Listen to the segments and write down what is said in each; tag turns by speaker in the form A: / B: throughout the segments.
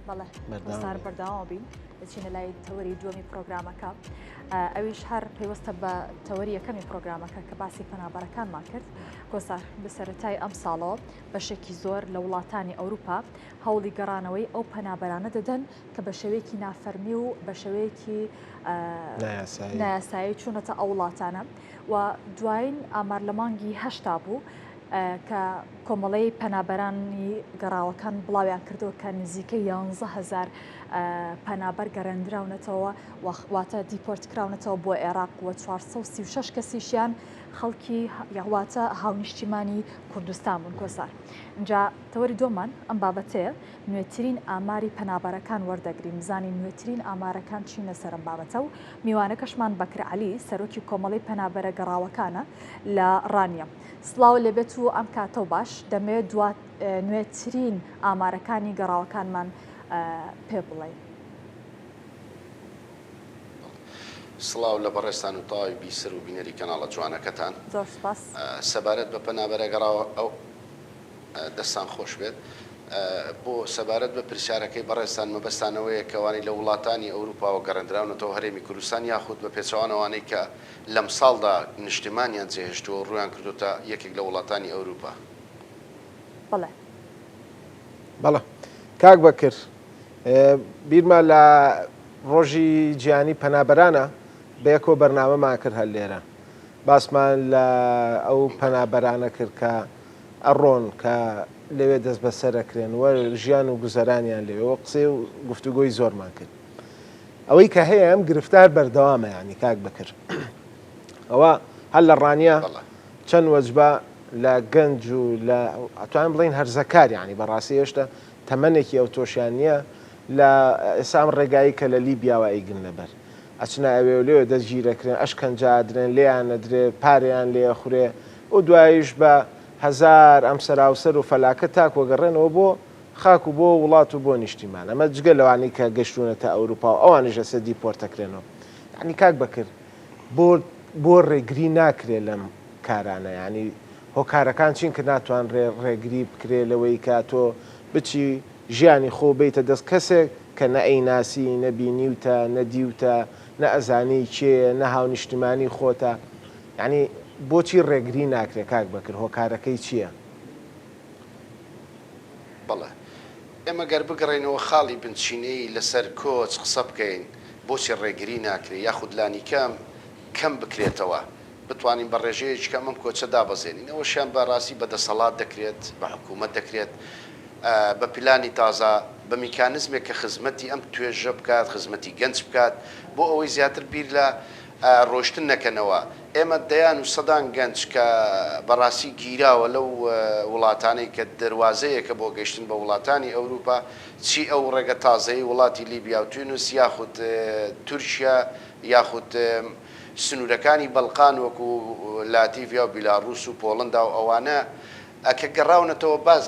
A: بەڵێ وەستار بەرداوام بین دەچینە لای تەوەری دووەمی پرۆگرامەکە ئەویش هەر پێوەستە بە تەوەری یەکەمی پرۆگرامەکە کە باسی پەنابەرەکانمان کرد کۆسار بەسەرەتای ئەم ساڵەوە بەشێکی زۆر لە وڵاتانی ئەوروپا هەوڵی گەڕانەوەی ئەو پەنابەرانە دەدەن کە بە شێوەیەکی نافەرمی و بە شێوەیەکی نایاسایی چوونەتە ئەو وڵاتانە و دوایین ئامار لە مانگی هەشتا بوو کە کۆمەڵەی پەنابەرانی گەڕاوەکان بڵاویان کردەوە کە نزیکەی 11,000 پەنابەر گەڕێنراونەتەوە واتە دیپۆرت کراونەتەوە بۆ عێراق و 436 کەسیشیان خەڵکی یاواتە هاونیشتیمانی کوردستان بوون کۆسار. اینجا تەوەری دۆمان ئەم بابەتەیە نوێترین ئاماری پەنابەرەکان وەردەگرین زانی نوێترین ئامارەکان چینە سەر ئەم بابەتە و میوانەکەشمان بەکر عەلی سەرۆکی کۆمەڵەی پەنابەرە گەڕاوەکانە لە ڕانیە. سڵاو لێبێت و ئەم کاتە و باش دەمەوێت نوێترین ئامارەکانی گەڕاوەکانمان پێ بڵێ.
B: سڵاو لە بەڕێستان و تاوی بیسەر و بینەری کەناڵە جوانەکەتان
A: زۆر سپاس.
B: سەبارەت بە پەنابەرە گەڕاوە ئەو دەستان خۆش بێت بۆ سەبارەت بە پرسیارەکەی بەڕێستان مەبەستانەوەیە کەوانی لە وڵاتانی ئەوروپاوە گەڕێنراونەتەوە هەرێمی کوردستان یاخود بە پێچەوانەوانەی کە لەم ساڵدا نیشتیمانیان جێهێشتووە ڕویان کردوتە یەکێک لە وڵاتانی ئەوروپا.
A: بەڵێ
C: بەڵێ کاک بەکر بیرمان لە ڕۆژی جیهانی پەنابەرانە بەیەکۆ بەرنامەمان کرد هەر لێرە باسمان لە ئەو پەنابەرانە کرد کە ئەڕۆن کە لەوێ دەست بەسەرەکرێن وە ژیان و گوزەرانیان لێەوە قسەی و گفتوگۆی زۆرمان کرد. ئەوەی کە هەیە ئەم گرفتار بەردەوامە ینی کاک بەکر ئەوە هەر لە ڕانیە چەند وەجبە لە گەنج و لە ئەتوانین بڵین هەرزەکار ینی بەڕاستی هێشتا تەمەنێکی ئەو تۆشیان نییە لە ئێسام ڕێگایی کە لە لیبیاوە ئەیگن لەبەر ئەچنا ئەوێ لێوە دەستگیرەکرێن ئەشکەنجادرێن لێیان نەدرێ پاریان لێ خوڕێ و دوایش بە هەزار ئەم سەراوسەر و فەلاکە تاکوەگەڕێنەوە بۆ خاک و بۆ وڵات و بۆ نیشتیمان ئەمە جگە لەوانی کە گەشتونەتە ئەوروپا و ئەوانش ئەسە دیپۆرتەکرێنەوە ینی کاک بەکرد بۆ ڕێگری ناکرێت لەم کارانە ینی هۆکارەکان چین کە ناتوان ڕێگری بکرێ لەوەی کە تۆ بچی ژیانی خۆ بیتە دەست کەسێک کە نە ئەیناسی نەبینیوتە نەدیوتە نە ئەزانەی کێ نە هاونیشتیمانی خۆتە ینی بۆچی ڕێگری ناکرێت کاک بەکرد هۆکارەکەی چییە؟
B: بەڵێ ئێمە گەر بگەڕێنەوە خاڵی بنچینەی لەسەر کۆچ قسە بکەین بۆچی ڕێگری ناکرێت یاخود لانی کەم بکرێتەوە بتوانین بە ڕێژەیەکی کەم ئەم کۆچە دابەزێنین ئەوەشیان بەڕاستی بەدەسەڵات دەکرێت بە حکوومەت دەکرێت بە پلانی تازە بە میکانزمێک کە خزمەتی ئەم توێژە بکات خزمەتی گەنج بکات بۆ ئەوەی زیاتر بیر لە ڕۆشتن نەکەنەوە. ئێمە دەیان و سەدان گەنج کە بەڕاستی گیراوە لەو وڵاتانەی کە دەواازەیەکە بۆ گەشتن بە وڵاتانی ئەوروپا چی ئەو ڕێگە تازایی وڵاتی لیبیا و تونوس یاخود تورکیا یاخود سنوورەکانی بەڵقان وەکو لاتیڤیا و بیلاڕوس و پۆڵندا و ئەوانە کە گەڕاونەتەوە باز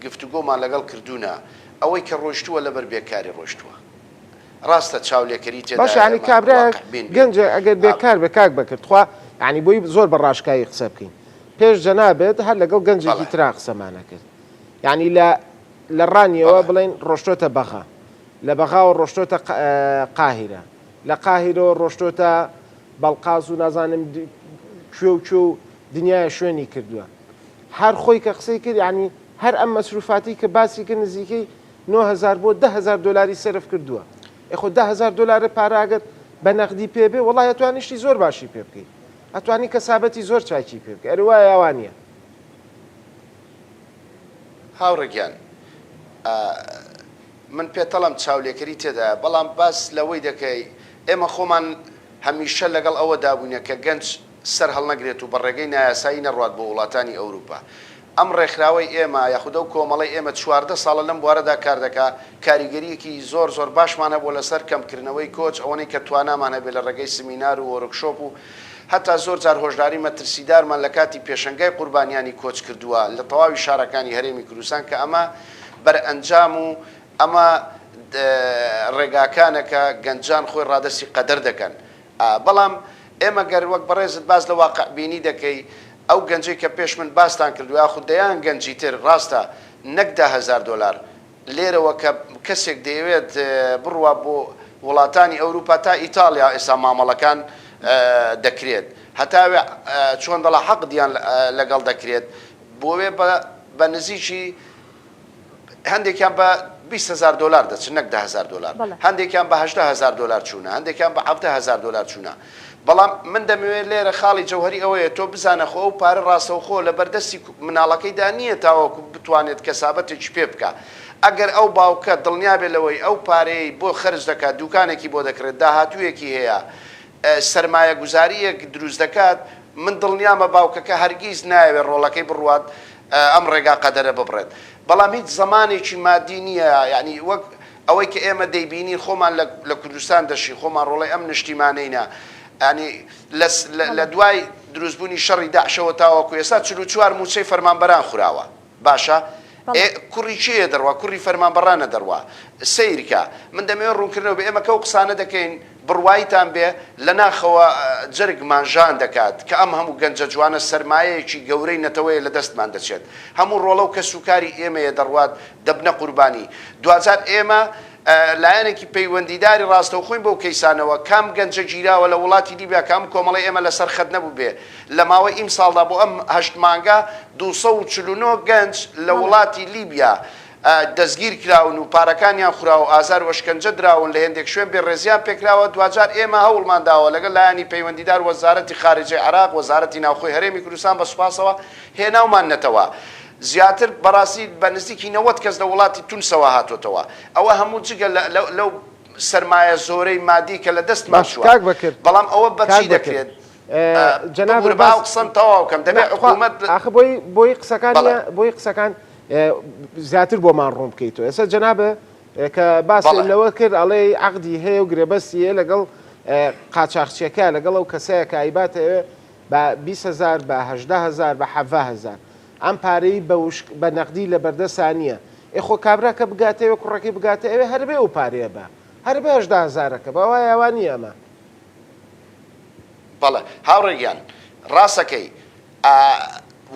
B: گفتوگۆمان لەگەڵ کردوونە ئەوەی کە ڕۆشتووە لەبەر بێکاری ڕۆشتووە ڕاستە چاولێکەری تێدا
C: باشانی کابرا گەنجە ئەگەر بێکار بە کاک بەکرد خوا ینی بۆی زۆر بە ڕاشکایی قسە بکەین پێش جەنابێت هەر لەگەڵ گەنجێکی ترا قسەمانە کرد ینی لە ڕانیەوە بڵێن ڕۆشتۆتە بەغا لە بەغاوە ڕۆشتۆتە قاهیرە لە قاهیرەوە ڕۆشتۆتە بەڵقاز و نازانم کوێ و دنیای شوێنی کردووە هەر خۆی کە قسەی کرد ینی هەر ئەم مەسروفاتی کە باسی کرد نزیکەی 9,000 بۆ 10,000 دلاری سرف کردووە ئەخۆ 10,000 دلار پاراگەت بە نەقدی پێبێ وڵای ئەتوانیشتی زۆر باشی پێ بکەیت ئەتوانی کەسابەتی زۆر چاکی پێ بکە ئەروای ئەوانە
B: هاوڕێگیان من پێتەڵم چاولێکەری تێدا بەڵام باس لەوەی دەکەی ئێمە خۆمان هەمیشە لەگەڵ ئەوە دابوونە کە گەنج سەر هەڵنەگرێت و بە ڕێگەی نایاسایی نەڕات بۆ وڵاتانی ئەوروپا ئەم ڕێکخراوەی ئێمە یاخودە و کۆمەڵی ئێمە 14 ساڵە لەم بوارەدا کار دەکا کاریگەریەکی زۆر باشمانە بۆ لەسەر کەمکردنەوەی کۆچ ئەوەی کە توانامانە بێت لە ڕێگەی سمینار و وەرکشۆپ و هەتا زۆر جار هۆشداری مەترسیدارمان لە کاتی پێشەنگای قوربانیانی کۆچ کردووە لە تەواوی شارەکانی هەرێمی کوردستان کە ئەمە بەرئەنجام و ئەمە ڕێگاکانەکە گەنجان خۆی ڕادەسی قەدەر دەکەن بەڵام ئێمە گەر وەک بەڕێزت باز لە واقعبینی دەکەی ئەو گەنجەی کە پێش من باستان کردو یاخود دەیان گەنجی تر ڕاستە نەک 10,000 دلار لێرەوە کە کەسێک دەیەوێت بڕوا بۆ وڵاتانی ئەوروپا تا ئیتالیا ئێستا مامەڵەکان دەکرێت هەتاوێ چۆن دەڵا حەقدیان لەگەڵ دەکرێت بۆوێ بە نزیکی هەندێکیان بە 20,000 دلار دەچن نەک 10,000 دلار هەندێکیان بە 80,000 دلار چوونە هەندێکیان بە 70,000 دلار چوونە بەڵام من دەمەوێت لێرە خاڵی جەوهری ئەوەیە تۆ بزانە خۆ و پارە ڕاستەوخۆ لە بەردەستی مناڵەکەیدا نییە تاوەکو بتوانێت کەسابەتێکی پێ بکە ئەگەر ئەو باوکە دڵنیا بێ لەوەی ئەو پارەی بۆ خەرج دەکات دوکانێکی بۆ دەکرێت داهاتوویەکی هەیە سەرمایە گوزاریەک دروست دەکات من دڵنیامە باوکەکە هەرگیز نایەوێت ڕۆڵەکەی بڕوات ئەم ڕێگا قەدەرە ببڕێت بەڵام هیچ زمانێکی مادی نییە یعنی وەک ئەوەی کە ئێمە دەیبینین خۆمان لە کوردستان دەشی خۆمان ڕۆڵی ئەم نیشتیمانەینە ینی لە دوای دروستبوونی شەڕی داعشەوە تاوەکو ئێستا 44 موچەی فەرمانبەران خوراوە باشە کوڕی چیە دەڕوا کوڕی فەرمانبەرانە دەڕوا سەیرکە من دەمەوێت ڕوونکردنەوە بە ئێمە کە و قسانە دەکەین بڕوایتان بێ لە ناخەوە جەرگمانژان دەکات کە ئەم هەموو گەنجە جوانە سەرمایەیەکی گەورەی نەتەوەیە لە دەستمان دەچێت هەموو ڕۆڵە و کە سوکاری ئێمەیە دەڕوات دەبنە قوربانی دوجار ئێمە لایەنێکی پەیوەندیداری ڕاستەوخۆین بۆ کەیسانەوە کام گەنجە گیراوە لە وڵاتی لیبیا کام کۆمەڵی ئێمە لەسەر خەت نەبوو بێ لە ماوەی ئیم ساڵدا بۆ ئەم 8 مانگە 249 گەنج لە وڵاتی لیبیا دەستگیر کراون و پارەکانیان خوراوە و ئازار وەشکەنجە دراون لە هێندێک شوێن بێ ڕێزیان پێکراوە دوجار ئێمە هەوڵمان داوە لەگەڵ لایەنی پەیوەندیدار وەزارەتی خارجی عێراق وەزارەتی ناوخۆی هەرێمی کوردستان بە سوپاسەوە هێناومان نەتەوە زیاتر بەڕاستی بە نزیکی 90 کەس لە وڵاتی تونسەوە هاتوتەوە ئەوە هەموو جگە لەو سەرمایە زۆرەی مادی کە لە دەستمان چووە بەڵام ئەوە بەچی دەکرێت جەناب باو قسەم تەواو بکەم دەبێت حکوومەت
C: ئاخە بۆی قسەکان زیاتر بۆمان ڕوون بکەیتەوە ئێستا جەنابە کە باسی لەوە کرد ئەڵێ عەقدی هەیە و گرێبەستیە لەگەڵ قاچاقچیەکە لەگەڵ ئەو کەسەیە کە ئایباتەوێ بە 20,000 بە 18,000 بە 70,000 ئەم پارەی بە نەقدی لە بەردەسان نییە ئێخۆ کابرا کە بگاتەوە کوڕەکەی بگاتەوێ هەربێ ئەو پارەیە بە هەربێ 18,000ەکە بەوای ئەوان نیە ئەمە
B: بەڵێ هاوڕێگیان ڕاستەکەی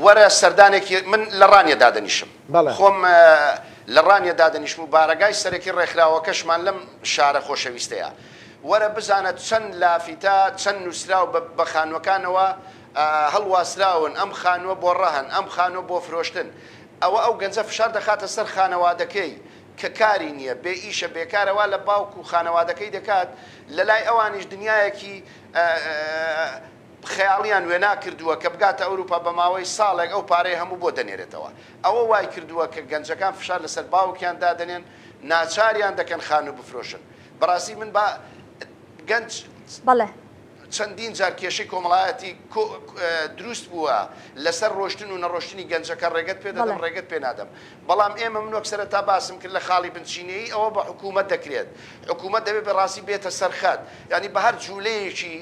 B: وەرە سەردانێکی من لە ڕانیە دادەنیشم خۆم لە ڕانیە دادەنیشم و بارەگای سەرەکی ڕێکخراوەکەشمان لەم شارە خۆشەویستەیە وەرە بزانە چەند لافیتا چەند نووسراو بە خانوەکانەوە هەڵواسراون ئەم خانووە بۆ ڕەهن ئەم خانووە بۆ فرۆشتن ئەو گەنجە فشار دەخاتە سەر خانەوادەکەی کە کاری نییە بێ ئیشە بێکارەوە لە باوک و خانەوادەکەی دەکات لە لای ئەوانیش دنیایەکی خەیاڵیان وێنا کردووە کە بگاتە ئەوروپا بە ماوەی ساڵێک ئەو پارەی هەموو بۆ دەنێرێتەوە ئەوە وای کردووە کە گەنجەکان فشار لەسەر باوکیان دادەنێن ناچاریان دەکەن خانوو بفرۆشن بەڕاستی من بە گەنج
A: بەڵێ
B: چەندین جار کێشەی کۆمەڵایەتی دروست بووە لەسەر ڕۆشتن و نەڕۆشتنی گەنجەکە ڕێگەت پێ دەدەم ڕێگەت پێ نادەم بەڵام ئێمە من وەک سەرەتا باسم کرد لە خاڵی بنچینەیی ئەوە بە حکوومەت دەکرێت حکوومەت دەبێت بەڕاستی بێتە سەرخەت ینی بە هەر جوولەیەکی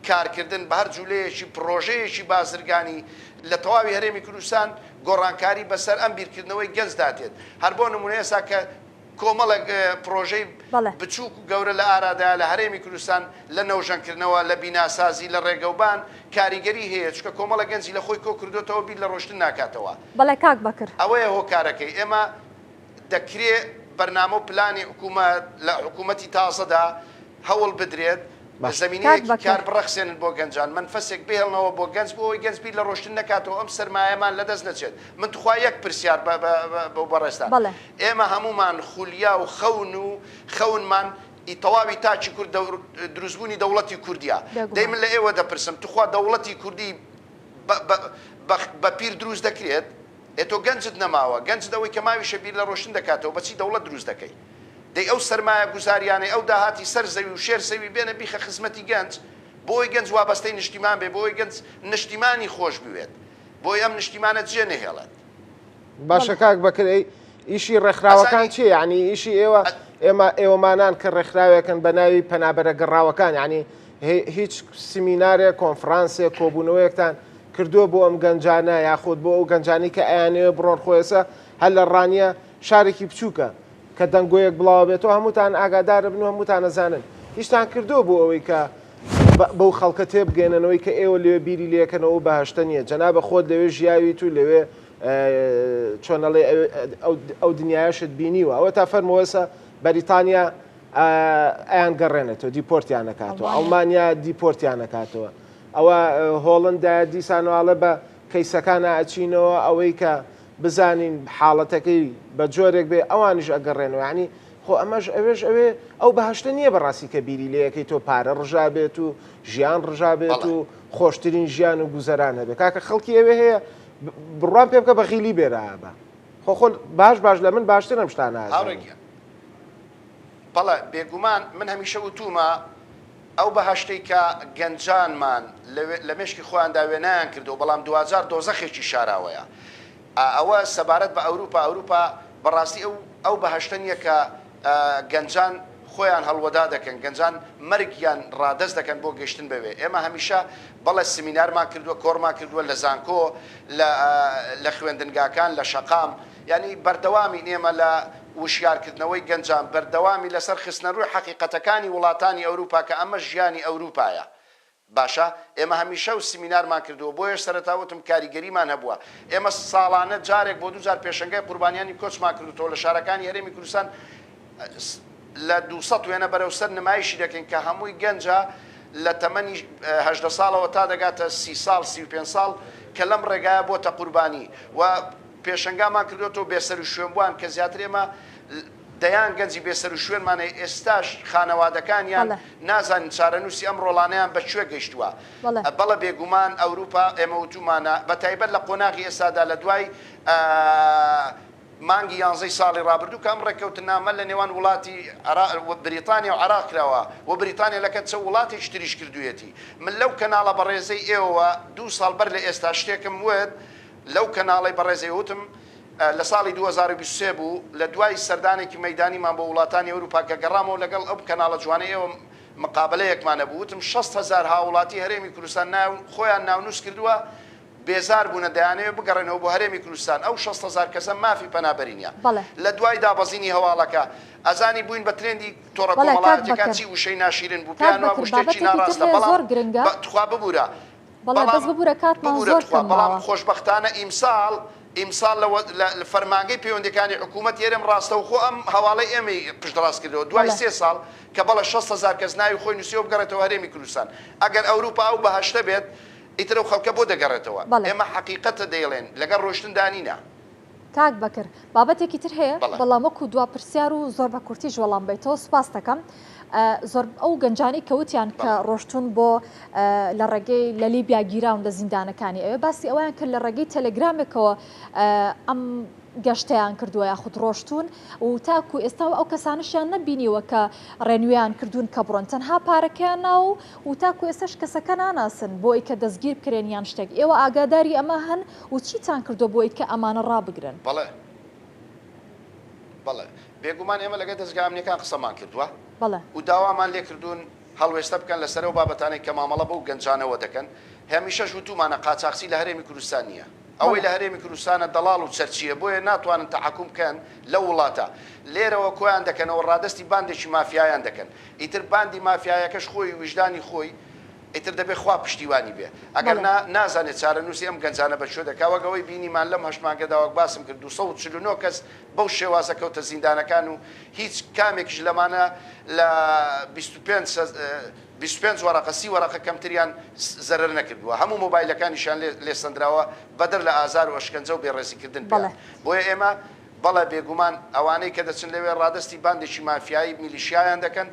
B: کارکردن بە هەر جوولەیەکی پرۆژەیەکی بازرگانی لە تەواوی هەرێمی کوردستان گۆڕانکاری بەسەر ئەم بیرکردنەوەی گەنج دادێت هەر بۆ نمونە ئێستا کە کۆمەڵێک پرۆژەی بچووک و گەورە لە ئارادا لە هەرێمی کوردستان لە نەوژەنکردنەوە لە بیناسازی لە ڕێگەوبان کاریگەری هەیە چکە کۆمەڵە گەنجی لە خۆی کۆ کردوتەوە بیر لە ڕۆشتن ناکاتەوە
A: بەڵێ کاک بەکر
B: ئەوەیە هۆکارەکەی ئێمە دەکرێت بەرنامە و پلانی حکوومەت لە حکوومەتی تازەدا هەوڵ بدرێت زمینەیەکی کار بڕەخسێنن بۆ گەنجان منفەسێک بهێڵنەوە بۆ گەنج بۆی گەنج بیر لە ڕۆشتن نکاتەوە ئەم سەرمایەمان لەدەست نەچێت من توخوا یەک پرسیار بۆ بەڕێستا ئێمە هەمومان خولیا و خەونمان ئیتەواوی تاچی کورد دروستبوونی دەوڵەتی کوردیا دەی من لە ئێوە دەپرسم توخوا دەوڵەتی کوردی بە پیر دروست دەکرێت ئێتۆ گەنجت نەماوە گەنج دەوەی کە ماوی شەبیر لە ڕۆشتن دەکاتەوە بەچی دەوڵەت دروست دەکەی دەی ئەو سەرمایە گوزاریانەی ئەو داهاتی سەر زەوی و شێر زەوی بێنە بیخە خزمەتی گەنج بۆی گەنج وابەستەی نیشتیمان بێ بۆی گەنج نیشتیمانی خۆش بوێت بۆی ئەم نیشتیمانە جێ نەهێڵێت
C: باشە کاک بەکرێ ئیشی ڕێکخراوەکان چی یعنی ئیشی ئێوەمانان کە ڕێکخراوێکن بە ناوی پەنابەرە گەڕاوەکان یعنی هیچ سیمینارێک کۆنفرانسێک کۆبوونەوەیەکتان کردووە بۆ ئەم گەنجانە یاخود بۆ ئەو گەنجانی کە ئەیانەوە بڕۆن خۆیسە هەر لە ڕانیە شارێکی بچووکە کە دەنگۆیەک بڵاو بێتەوە هەمووتان ئاگادارە بن و هەمووتان نەزانن هیچتان کردووە بۆ ئەوەی کە بەو خەڵکە تێبگەێننەوەی کە ئێوە لێوێ بیری لێکەنەوە بەهشتە نیە جەنابە خۆت لەوێ ژیاویت و لەوێ چۆنەڵێ ئەو دنیاشت بینیوە ئەوە تا فەرمەوەسە بەریتانیا ئەیان گەڕێنێتەوە دیپۆرتیان نکاتەوە ئەڵمانیا دیپۆرتیان نکاتەوە ئەوە هۆڵندا دیسانواڵە بە کەیسەکانە ئەچینەوە ئەوەی کە بزانین حاڵەتەکەی بە جۆرێک بێ ئەوانش ئەگەڕێنەوە ینی خۆ ئەمەش ئەوێش ئەوێ ئەو بەهشتە نییە بەڕاستی کە بیری لەیەکەی تۆ پارە ڕژا بێت و ژیان ڕژا بێت و خۆشترین ژیان و گوزەران هەبێت کاکە خەڵکی ئەوێ هەیە بڕوان پێ بکە بەخیلی بێرە بە خۆ باش لە من باشترم شتانە
B: بەڵێ بێگومان من هەمیشە وتومە ئەو بەهشتەی کە گەنجانمان لە مشکی خۆیاندا وێنیان کردو بەڵام 2000 دۆزەخێکی شاراوەیە ئەوە سەبارەت بە ئەوروپا بەڕاستی ئەو بەهشتە نیە کە گەنجان خۆیان هەڵوەدا دەکەن گەنجان مەرگیان ڕادەست دەکەن بۆ گەشتن بوێ ئێمە هەمیشە بەڵێ سمینارمان کردووە کۆڕمان کردووە لە زانکۆ لە خوێندنگاکان لە شەقام ینی بەردەوامی ئێمە لە وشیارکردنەوەی گەنجان بەردەوامی لەسەر خستنە ڕووی حەقیقەتەکانی وڵاتانی ئەوروپا کە ئەمە ژیانی ئەوروپایە باشە ئێمە هەمیشە و سمینارمان کردووە بۆیە سەرەتاوتم کاریگەریمان هەبووە ئێمە ساڵانە جارێک بۆ 2000 پێشەنگای قوربانیانی کۆچمان کردوەوە لە شارەکانی هەرێمی کوردستان لە 200 وێنە بەرەوسەر نمایشی دەکەین کە هەمووی گەنجە لە تەمەنی 18 ساڵەوە تا دەگاتە 30 ساڵ 35 ساڵ کە لەم ڕێگایە بۆتە قوربانی و پێشەنگامان کردوەوە بێسەر و شوێن بووان کە زیاتر ئێمە دەیان گەنجی بێسەر و شوێنمانە ئێستاش خانەوادەکانیان نازانین چارەنووسی ئەم ڕۆڵانەیان بەکوێ گەیشتووە بەڵە بێگومان ئەوروپا ئێمە وتومانە بە تایبەت لە قۆناغی ئێستادا لە دوای مانگی 11 ساڵی ڕابردوو کە ئەم ڕێککەوتنامە لە نێوان وڵاتی بریتانیا و عراق کراوە و بریتانیا لەکەت چە وڵاتێکی تریش کردوێتی من لەو کەناڵە بەڕێزەی ئێوە 2 ساڵ بەر لە ئێستا شتێکم وێت لەو کەناڵی بەڕێزەی وتم لە ساڵی 2023 بوو لە دوای سەردانێکی مەدانیمان بۆ وڵاتانی ئەوروپا کە گەڕامەوە لەگەڵ ئەو کەناڵە جوانە ئێوە مقابلەیەکمانە بوو وتم 6,000 هاوڵاتی هەرێمی کوردستان خۆیان ناونووس کردووە بێزار بوونە دەیانەوە بگەڕێنەوە بۆ هەرێمی کوردستان ئەو 6,000 کەسە مافی پەنابەرینە لە دوای دابەزینی هەواڵەکە ئەزانی بووین بە ترێندی تۆڕە کۆمەڵایەتەکان چی وشەی ناشیرن بوو پیانەوە شتێکی ناڕاستە بەڵام تخوا ببوورە بەڵام خۆشبەختانە ئیمساڵ لە فەرمانگەی پەیوەندیەکانی حکوومەت یێرم ڕاستە و خۆ ئەم هەواڵەی ئێمەی پشتڕاست کردەوە دوای 3 ساڵ کە بەڵە 6,000 کەس ناوی خۆی نووسیەوە بگەڕێتەوە هەرێمی کوردستان ئەگەر ئەوروپا ئەو بەهشتە بێت ئیتر ئەو خەڵکە بۆ دەگەڕێتەوە ئێمە حەقیقەتە دەیڵێن لەگەڵ ڕۆشتن دانینە
A: کاک بەکر بابەتێکی تر هەیە بەڵام وەکو دوا پرسیار و زۆر بە کورتیش وەڵام بیتەوە سوپاس دەکەم زۆر ئەو گەنجانی کەوتیان کە ڕۆشتون بۆ لە ڕێگەی لە لیبیا گیراون لە زیندانەکانی ئەوێ باسی ئەویان کرد لە ڕێگەی تەلەگرامێکەوە ئەم گەشتیان کردووە یاخود ڕۆشتون و تاکو ئێستا ئەو کەسانشیان نەبینیوە کە ڕێنویان کردوون کە بڕۆن تەنها پارەکەیان ناو و تاکو ئێستاش کەسەکە ناناسن بۆی کە دەستگیر بکرێن یان شتێک ئێوە ئاگاداری ئەمە هەن و چیتان کردو بۆی کە ئەمانە ڕابگرن
B: بەڵێ بێگومان ئێمە لەگە دەستگای ئەمنیەکان قسەمان کردووە و داوامان لێ کردوون هەڵوێستە بکەن لەسەر و بابەتانەی کە مامەڵە بەو گەنجانەوە دەکەن هەمیشەش وتومانە قاچاقچی لە هەرێمی کوردستان نییە ئەوەی لە هەرێمی کوردستانە دەڵاڵ و چەرچیە بۆیە ناتوانن تەحکوم بکەن لە وڵاتە لێرەوە کۆیان دەکەنەوە ڕادستی باندێکی مافیایان دەکەن ئیتر باندی مافیایەکەش خۆی وجدانی خۆی ئیتر دەبێت خوا پشتیوانی بێ ئەگەر نازانێت چارەنووسی ئەم گەنجانە بەشۆ دەکاوەگەوەی بینیمان لەم هەشتمانگەداوەک باسم کرد 249 کەس بەو شێوازە کەوتە زیندانەکان و هیچ کامێکیش لەمانە لە 25 وەرەقە 30 وەرەقە کەمتریان زەرەر نەکردووە هەموو مۆبایلەکانیشان لێسەندراوە بەدەر لە ئازار و ئەشکەنجە و بێڕێزیکردن بۆیە ئێمە بەڵێ بێگومان ئەوانەی کە دەچن لەوێ ڕادستی باندێکی مافیایی میلیشیایان دەکەن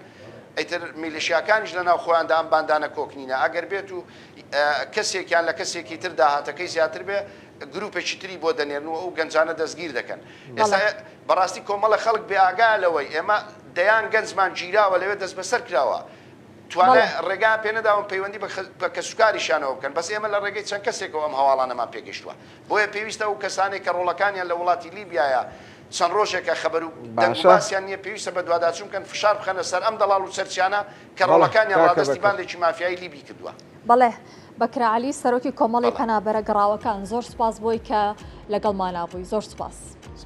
B: ئیتر میلیشیاکانیش لەناو خۆیاندا ئەم باندانە کۆکنینە ئەگەر بێت و کەسێکیان لە کەسێکی تر داهاتەکەی زیاتر بێ گروپێکی تری بۆ دەنێرنەوە ئەو گەنجانە دەستگیر دەکەن ئێستا بەڕاستی کۆمەڵە خەڵک بێئاگا لەوەی ئێمە دەیان گەنجمان گیراوە لەوێ دەست بەسەر کراوە توانە ڕێگا پێنەداون پەیوەندی بە کەسوکاریشانەوە بکەن بەس ئێمە لە ڕێگەی چەند کەسێکەوە ئەم هەواڵانەمان پێگەشتووە بۆیە پێویستە و کەسانێک کە ڕۆڵەکانیان لە وڵاتی لیبیایە چەند ڕۆژێکە خەبەر و دەنگباسیان نییە پێویستە بە دوواداچوون کەن فشار بخەنە سەر ئەم دەڵاڵ و چەرچیانە کە ڕۆڵەکانیان ڕادستی باندێکی مافیایی لیبی کردووە
A: بەڵێ بەکرعالی سەرۆکی کۆمەڵی پەنابەرە گەڕاوەکان زۆر سپاس بۆی کە لەگەڵمان نابووی زۆر سپاس